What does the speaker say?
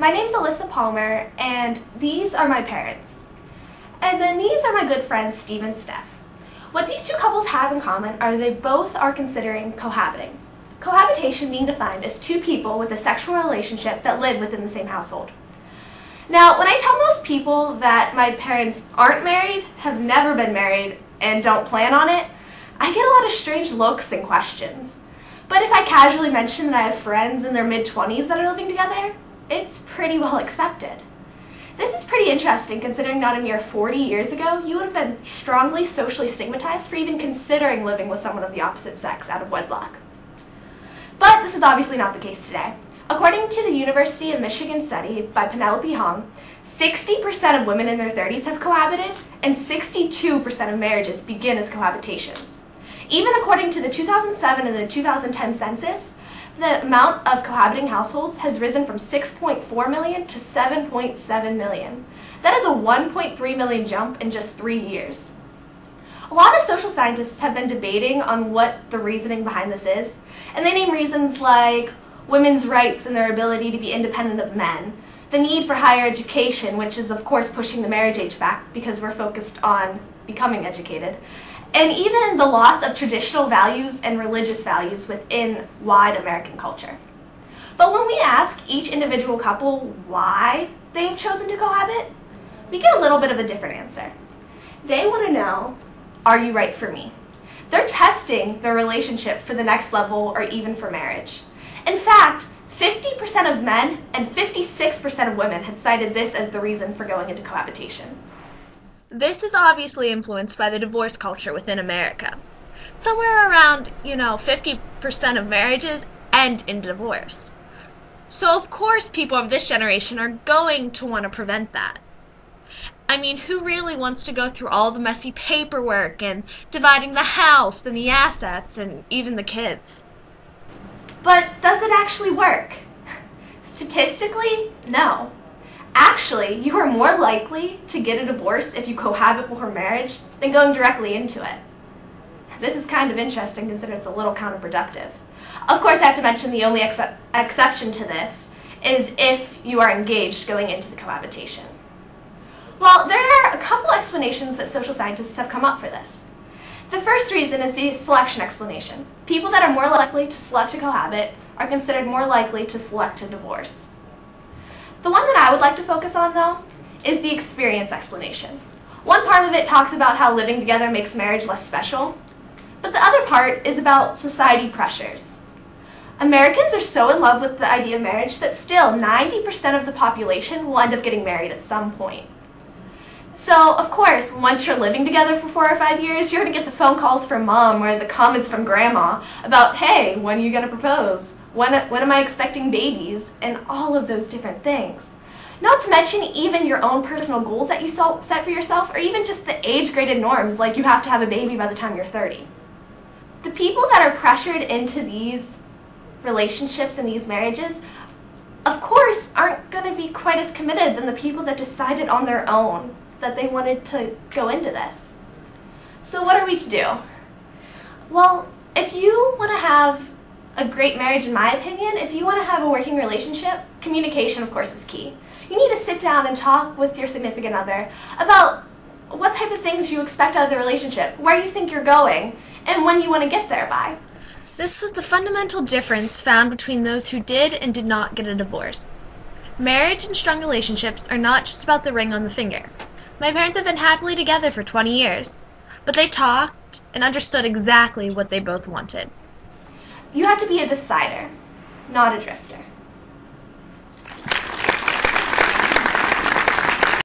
My name's Alyssa Palmer, and these are my parents. And then these are my good friends, Steve and Steph. What these two couples have in common are they both are considering cohabiting. Cohabitation being defined as two people with a sexual relationship that live within the same household. Now, when I tell most people that my parents aren't married, have never been married, and don't plan on it, I get a lot of strange looks and questions. But if I casually mention that I have friends in their mid-20s that are living together, it's pretty well accepted. This is pretty interesting considering not a mere 40 years ago, you would have been strongly socially stigmatized for even considering living with someone of the opposite sex out of wedlock. But this is obviously not the case today. According to the University of Michigan study by Penelope Hong, 60% of women in their 30s have cohabited, and 62% of marriages begin as cohabitations. Even according to the 2007 and the 2010 census, the amount of cohabiting households has risen from 6.4 million to 7.7 million. That is a 1.3 million jump in just 3 years. A lot of social scientists have been debating on what the reasoning behind this is, and they name reasons like women's rights and their ability to be independent of men, the need for higher education, which is of course pushing the marriage age back because we're focused on becoming educated, and even the loss of traditional values and religious values within wide American culture. But when we ask each individual couple why they have chosen to cohabit, we get a little bit of a different answer. They want to know, are you right for me? They're testing their relationship for the next level or even for marriage. In fact, 50% of men and 56% of women had cited this as the reason for going into cohabitation. This is obviously influenced by the divorce culture within America. Somewhere around, 50% of marriages end in divorce. So of course people of this generation are going to want to prevent that. I mean, who really wants to go through all the messy paperwork and dividing the house and the assets and even the kids? But does it actually work? Statistically, no. Actually, you are more likely to get a divorce if you cohabit before marriage than going directly into it. This is kind of interesting considering it's a little counterproductive. Of course, I have to mention the only exception to this is if you are engaged going into the cohabitation. Well, there are a couple explanations that social scientists have come up for this. The first reason is the selection explanation. People that are more likely to select to cohabit are considered more likely to select a divorce. The one that I would like to focus on, though, is the experience explanation. One part of it talks about how living together makes marriage less special, but the other part is about society pressures. Americans are so in love with the idea of marriage that still 90% of the population will end up getting married at some point. So, of course, once you're living together for 4 or 5 years, you're going to get the phone calls from mom or the comments from grandma about, hey, when are you going to propose? When am I expecting babies? And all of those different things. Not to mention even your own personal goals that you set for yourself, or even just the age-graded norms, like you have to have a baby by the time you're 30. The people that are pressured into these relationships and these marriages, of course, aren't going to be quite as committed than the people that decided on their own that they wanted to go into this. So what are we to do? Well, if you want to have a great marriage, in my opinion, if you want to have a working relationship, communication, of course, is key. You need to sit down and talk with your significant other about what type of things you expect out of the relationship, where you think you're going, and when you want to get there by. This was the fundamental difference found between those who did and did not get a divorce. Marriage and strong relationships are not just about the ring on the finger. My parents have been happily together for 20 years, but they talked and understood exactly what they both wanted. You have to be a decider, not a drifter.